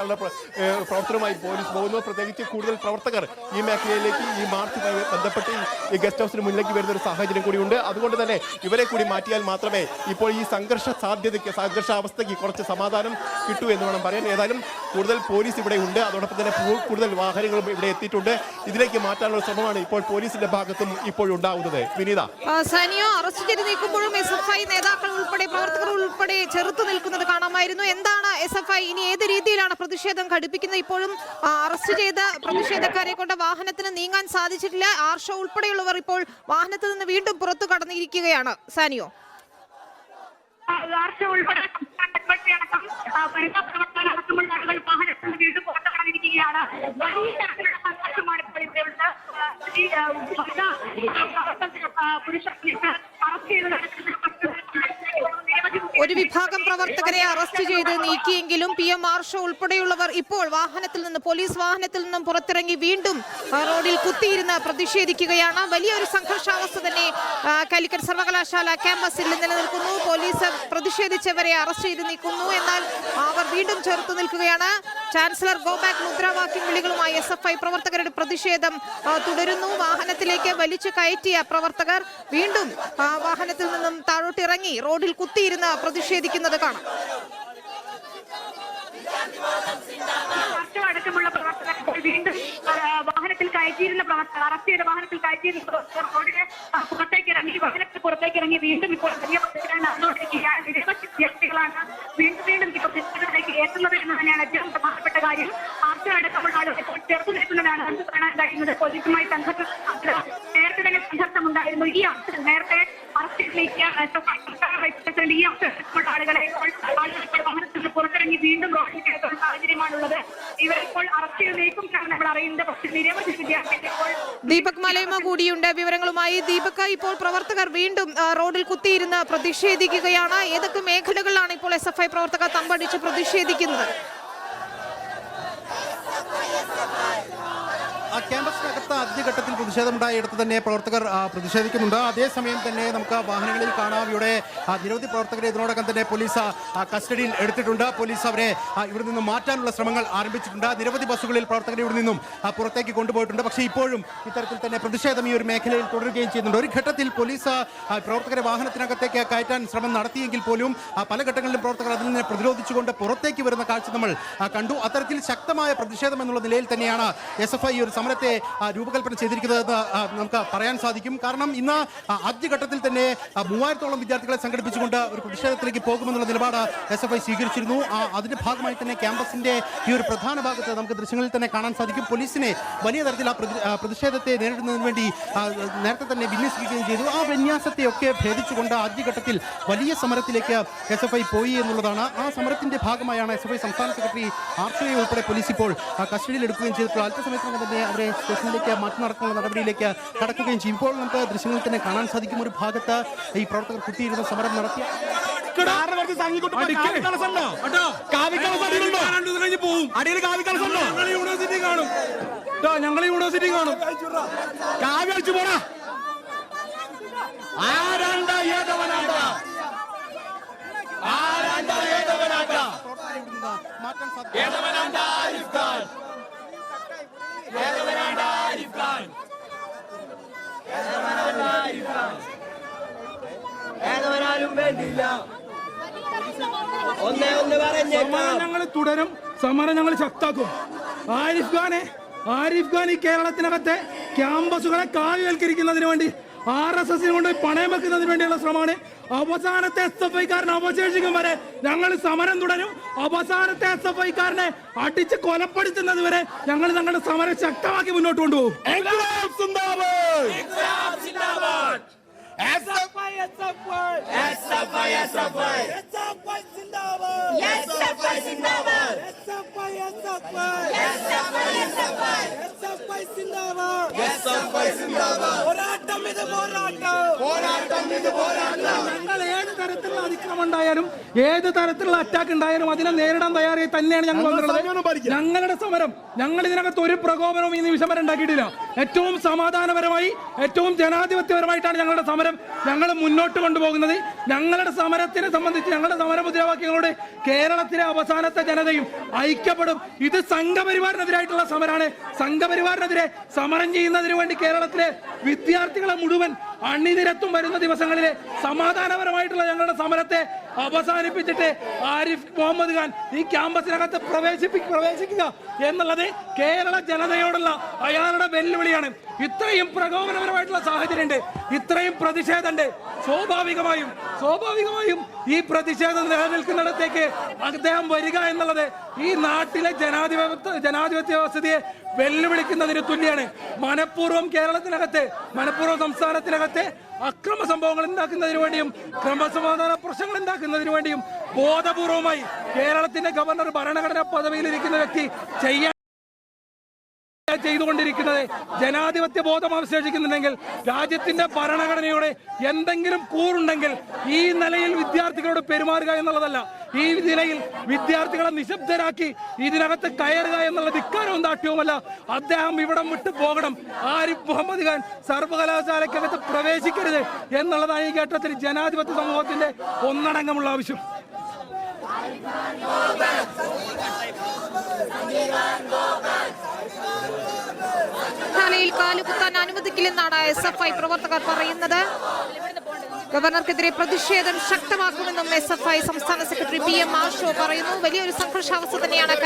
പ്രവർത്തനവുമായി പോലീസ് പോകുന്നു. പ്രത്യേകിച്ച് കൂടുതൽ പ്രവർത്തകർ ഈ മേഖലയിലേക്ക് ഈ മാർച്ചുമായി ബന്ധപ്പെട്ട് ഈ ഗസ്റ്റ് ഹൗസിന് മുന്നിലേക്ക് വരുന്ന ഒരു സാഹചര്യം കൂടിയുണ്ട്. അതുകൊണ്ട് തന്നെ ഇവരെ കൂടി മാറ്റിയാൽ മാത്രമേ ഇപ്പോൾ ഈ സംഘർഷാവസ്ഥയ്ക്ക് കുറച്ച് സമാധാനം കിട്ടൂ എന്ന് വേണം പറയാൻ. ഏതായാലും കൂടുതൽ പോലീസ് ഇവിടെ ഉണ്ട്. അതോടൊപ്പം തന്നെ കൂടുതൽ വാഹനങ്ങളും ഇവിടെ എത്തിയിട്ടുണ്ട്. ഇതിലേക്ക് മാറ്റാനുള്ള ശ്രമമാണ് ഇപ്പോൾ പോലീസിന്റെ ഭാഗത്തും ഇപ്പോഴുണ്ടാവുന്നത്. വിനീത, സാനിയോ അറസ്റ്റ് ചെയ്ത് നീക്കുമ്പോഴും SFI നേതാക്കൾ ഉൾപ്പെടെ പ്രവർത്തകർ ഉൾപ്പെടെ ചെറുത്തു നിൽക്കുന്നത് കാണാമായിരുന്നു. എന്താണ് SFI ഇനി ഏത് രീതിയിലാണ് പ്രതിഷേധം ഘടിപ്പിക്കുന്നത്? ഇപ്പോഴും അറസ്റ്റ് ചെയ്ത പ്രതിഷേധക്കാരെ കൊണ്ട് വാഹനത്തിന് നീങ്ങാൻ സാധിച്ചിട്ടില്ല. ആർഷോ ഉൾപ്പെടെയുള്ളവർ ഇപ്പോൾ വാഹനത്തിൽ നിന്ന് വീണ്ടും പുറത്തു കടന്നിരിക്കുകയാണ്. സാനിയോ, ഒരു വിഭാഗം പ്രവർത്തകരെ അറസ്റ്റ് ചെയ്ത് നീക്കിയെങ്കിലും PM ആർഷോ ഉൾപ്പെടെയുള്ളവർ ഇപ്പോൾ പോലീസ് വാഹനത്തിൽ നിന്നും പുറത്തിറങ്ങി വീണ്ടും റോഡിൽ കുത്തിയിരുന്ന് പ്രതിഷേധിക്കുകയാണ്. വലിയൊരു സംഘർഷാവസ്ഥ തന്നെ കാലിക്കറ്റ് സർവകലാശാല ക്യാമ്പസിൽ നിലനിൽക്കുന്നു. പോലീസ് പ്രതിഷേധിച്ചവരെ അറസ്റ്റ് ചെയ്ത് നീക്കുന്നു. എന്നാൽ അവർ വീണ്ടും ചെറുത്തു നിൽക്കുകയാണ്. ചാൻസലർ ഗോ ബാക്ക് മുദ്രാവാക്യം വിളികളുമായി SFI പ്രവർത്തകരുടെ പ്രതിഷേധം തുടരുന്നു. വാഹനത്തിലേക്ക് വലിച്ചു കയറ്റിയ പ്രവർത്തകർ വീണ്ടും വാഹനത്തിൽ നിന്നും താഴോട്ടിറങ്ങി റോഡിൽ കുത്തിയിരുന്ന് പ്രതിഷേധിക്കുന്നത് കാണാം. അടക്കമുള്ള പ്രവർത്തകർ വീണ്ടും വാഹനത്തിൽ കയറ്റിയിരുന്ന പ്രവർത്തകർ അറസ്റ്റ് ചെയ്ത വാഹനത്തിൽ കയറ്റിയിരുന്ന പ്രവർത്തകർ റോഡിന് പുറത്തേക്ക് ഇറങ്ങി വീണ്ടും ഇപ്പോൾ വലിയ പ്രശ്നങ്ങൾ നടന്നുകൊണ്ടിരിക്കുകയാണ്. നിരവധി വ്യക്തികളാണ് വീണ്ടും ഇപ്പോൾ പ്രശ്നങ്ങളിലേക്ക് എത്തുന്നത് എന്ന് തന്നെയാണ് ഏറ്റവും പ്രധാനപ്പെട്ട കാര്യം. ആർഷോ അടക്കമുള്ള ആളുകൾ ഇപ്പോൾ ചേർത്ത് നിൽക്കുന്നതാണ് നമുക്ക് കാണാൻ കഴിയുന്നത്. പോലീസുമായി നേരത്തെ തന്നെ സംഘർഷമുണ്ടായിരുന്നു. ഈ അവസരം നേരത്തെ അറസ്റ്റ് ആളുകളെ വാഹനത്തിൽ പുറത്തിറങ്ങി വീണ്ടും റോഡിൽ കയറുന്ന സാഹചര്യമാണുള്ളത്. ഇവരിപ്പോൾ അറസ്റ്റ് ചെയ്തേക്കും നമ്മൾ അറിയുന്നത്. പക്ഷേ നിരവധി വിദ്യാർത്ഥികൾ ഇപ്പോൾ ദീപക് മലയമ കൂടിയുണ്ട് വിവരങ്ങളുമായി. ദീപക്, ഇപ്പോൾ പ്രവർത്തകർ വീണ്ടും റോഡിൽ കുത്തിയിരുന്ന് പ്രതിഷേധിക്കുകയാണ്. ഏതൊക്കെ മേഖലകളിലാണ് ഇപ്പോൾ SFI പ്രവർത്തകർ തമ്പടിച്ച് പ്രതിഷേധിക്കുന്നത്? ക്യാമ്പസിനകത്ത് ആദ്യഘട്ടത്തിൽ പ്രതിഷേധമുണ്ടായിടത്ത് തന്നെ പ്രവർത്തകർ പ്രതിഷേധിക്കുന്നുണ്ട്. അതേസമയം തന്നെ നമുക്ക് വാഹനങ്ങളിൽ കാണാം ഇവിടെ നിരവധി പ്രവർത്തകരെ ഇതിനോടകം തന്നെ പോലീസ് കസ്റ്റഡിയിൽ എടുത്തിട്ടുണ്ട്. പോലീസ് അവരെ ഇവിടെ നിന്നും മാറ്റാനുള്ള ശ്രമങ്ങൾ ആരംഭിച്ചിട്ടുണ്ട്. നിരവധി ബസ്സുകളിൽ പ്രവർത്തകരെ ഇവിടെ നിന്നും പുറത്തേക്ക് കൊണ്ടുപോയിട്ടുണ്ട്. പക്ഷേ ഇപ്പോഴും ഇത്തരത്തിൽ തന്നെ പ്രതിഷേധം ഈ ഒരു മേഖലയിൽ തുടരുകയും ചെയ്യുന്നുണ്ട്. ഒരു ഘട്ടത്തിൽ പോലീസ് പ്രവർത്തകരെ വാഹനത്തിനകത്തേക്ക് കയറ്റാൻ ശ്രമം നടത്തിയെങ്കിൽ പോലും പല ഘട്ടങ്ങളിലും പ്രവർത്തകർ അതിൽ നിന്ന് പ്രതിരോധിച്ചുകൊണ്ട് പുറത്തേക്ക് വരുന്ന കാഴ്ച നമ്മൾ കണ്ടു. അത്തരത്തിൽ ശക്തമായ പ്രതിഷേധം എന്നുള്ള നിലയിൽ തന്നെയാണ് SFI ഒരു സമരത്തെ രൂപകൽപ്പന ചെയ്തിരിക്കുന്നതെന്ന് നമുക്ക് പറയാൻ സാധിക്കും. കാരണം ഇന്ന് ആദ്യഘട്ടത്തിൽ തന്നെ 3000-ഓളം വിദ്യാർത്ഥികളെ സംഘടിപ്പിച്ചുകൊണ്ട് ഒരു പ്രതിഷേധത്തിലേക്ക് പോകുമെന്നുള്ള നിലപാട് SFI സ്വീകരിച്ചിരുന്നു. അതിന്റെ ഭാഗമായി തന്നെ ക്യാമ്പസിന്റെ ഈ ഒരു പ്രധാന ഭാഗത്ത് നമുക്ക് ദൃശ്യങ്ങളിൽ തന്നെ കാണാൻ സാധിക്കും. പോലീസിനെ വലിയ തരത്തിൽ പ്രതിഷേധത്തെ നേരിടുന്നതിന് വേണ്ടി നേരത്തെ തന്നെ വിന്യസിക്കുകയും ചെയ്തു. ആ വിന്യാസത്തെയൊക്കെ ഭേദിച്ചുകൊണ്ട് ആദ്യഘട്ടത്തിൽ വലിയ സമരത്തിലേക്ക് SFI പോയി എന്നുള്ളതാണ്. ആ സമരത്തിന്റെ ഭാഗമായാണ് SFI സംസ്ഥാന സെക്രട്ടറി ആർഷോയെ ഉൾപ്പെടെ പോലീസ് ഇപ്പോൾ കസ്റ്റഡിയിൽ എടുക്കുകയും ചെയ്തിട്ടുള്ള അല്പസമയത്തിനകം തന്നെ അവരെ സ്റ്റേഷനിലേക്ക് മാറ്റി നടക്കാനുള്ള നടപടിയിലേക്ക് കടക്കുകയും ചെയ്യും. ഇപ്പോൾ നമുക്ക് ദൃശ്യങ്ങളിൽ തന്നെ കാണാൻ സാധിക്കും. ഒരു ഭാഗത്ത് ഈ പ്രവർത്തകർ കുത്തിയിരുന്ന സമരം നടത്തിയ ഞങ്ങൾ യൂണിവേഴ്സിറ്റി കാണും. കാവ്യ അടിച്ചു പോടാ. ഞങ്ങൾ തുടരും. സമരം ഞങ്ങൾ ശക്താക്കും. ആരിഫ് ഖാൻ ഈ കേരളത്തിനകത്തെ ക്യാമ്പസുകളെ കാവ്യവൽക്കരിക്കുന്നതിന് വേണ്ടി RSSനെ കൊണ്ട് പണയം വെക്കുന്നതിന് വേണ്ടിയുള്ള ശ്രമമാണ്. അവസാനത്തെ SFIക്കാരനെ അവശേഷിക്കും വരെ ഞങ്ങൾ സമരം തുടരും. അവസാനത്തെ SFIക്കാരനെ അടിച്ച് കൊലപ്പെടുത്തുന്നത് വരെ ഞങ്ങൾ ഞങ്ങളുടെ സമരം ശക്തമാക്കി മുന്നോട്ട് കൊണ്ടുപോകും. ഞങ്ങൾ ഏത് തരത്തിലുള്ള അതിക്രമം ഉണ്ടായാലും ഏത് തരത്തിലുള്ള അറ്റാക്ക് ഉണ്ടായാലും അതിനെ നേരിടാൻ തയ്യാറായി തന്നെയാണ് ഞങ്ങൾ വന്നിട്ടുള്ളത്. ഞങ്ങളുടെ സമരം ഞങ്ങൾ ഇതിനകത്ത് ഒരു പ്രകോപനവും ഈ നിമിഷം വരെ ഉണ്ടാക്കിയിട്ടില്ല. ഏറ്റവും സമാധാനപരമായി ഏറ്റവും ജനാധിപത്യപരമായിട്ടാണ് ഞങ്ങളുടെ സമരം ഞങ്ങൾ മുന്നോട്ട് കൊണ്ടുപോകുന്നത്. ഞങ്ങളുടെ സമരത്തിനെ സംബന്ധിച്ച് ഞങ്ങളുടെ സമര മുദ്രാവാക്യങ്ങളോട് കേരളത്തിലെ അവസാനത്തെ ജനതയും ഐക്യപ്പെടും. ഇത് സംഘപരിവാറിനെതിരായിട്ടുള്ള സമരമാണ്. സംഘപരിവാറിനെതിരെ സമരം ചെയ്യുന്നതിന് വേണ്ടി കേരളത്തിലെ വിദ്യാർത്ഥികളെ മുഴുവൻ അണിനിരത്തും വരുന്ന ദിവസങ്ങളിലെ സമാധാനപരമായിട്ടുള്ള ഞങ്ങളുടെ സമരത്തെ അവസാനിപ്പിച്ചിട്ട് ആരിഫ് മുഹമ്മദ് ഖാൻ ഈ ക്യാമ്പസിനകത്ത് പ്രവേശിക്കുക എന്നുള്ളത് കേരള ജനതയോടുള്ള അയാളുടെ വെല്ലുവിളിയാണ്. ഇത്രയും പ്രകോപനപരമായിട്ടുള്ള സാഹചര്യമുണ്ട്, ഇത്രയും പ്രതിഷേധമുണ്ട്. സ്വാഭാവികമായും ഈ പ്രതിഷേധം നിലനിൽക്കുന്നിടത്തേക്ക് അദ്ദേഹം വരിക എന്നുള്ളത് ഈ നാട്ടിലെ ജനാധിപത്യ വ്യവസ്ഥയെ വെല്ലുവിളിക്കുന്നതിന് തുല്യമാണ്. മനഃപൂർവ്വം കേരളത്തിനകത്ത് സംസ്ഥാനത്തിനകത്ത് അക്രമ സംഭവങ്ങൾ ഉണ്ടാക്കുന്നതിന് വേണ്ടിയും ക്രമസമാധാന പ്രശ്നങ്ങൾ ഉണ്ടാക്കുന്നതിന് വേണ്ടിയും ബോധപൂർവമായി കേരളത്തിന്റെ ഗവർണർ ഭരണഘടനാ പദവിയിലിരിക്കുന്ന വ്യക്തി ചെയ്തുകൊണ്ടിരിക്കുന്നത് ജനാധിപത്യ ബോധം അവശേഷിക്കുന്നുണ്ടെങ്കിൽ, രാജ്യത്തിന്റെ ഭരണഘടനയോടെ എന്തെങ്കിലും കൂറുണ്ടെങ്കിൽ ഈ നിലയിൽ വിദ്യാർത്ഥികളോട് പെരുമാറുക എന്നുള്ളതല്ല. ഈ നിലയിൽ വിദ്യാർത്ഥികളെ നിശബ്ദരാക്കി ഇതിനകത്ത് കയറുക എന്നുള്ള ധിക്കാരവും ദാഷ്ട്യവുമല്ല. അദ്ദേഹം ഇവിടം വിട്ടു പോകണം. ആരിഫ് മുഹമ്മദ് ഖാൻ സർവകലാശാലയ്ക്കകത്ത് പ്രവേശിക്കരുത് എന്നുള്ളതാണ് ഈ ഘട്ടത്തിൽ ജനാധിപത്യ സമൂഹത്തിന്റെ ഒന്നടങ്കമുള്ള ആവശ്യം. ശാലയിൽ കാലുകുത്താൻ അനുവദിക്കില്ലെന്നാണ് SFI പ്രവർത്തകർ പറയുന്നത്. ഗവർണർക്കെതിരെ പ്രതിഷേധം ശക്തമാക്കുമെന്നും SFI സംസ്ഥാന സെക്രട്ടറി PM ആഷോ പറയുന്നു. വലിയൊരു സംഘർഷാവസ്ഥ തന്നെയാണ്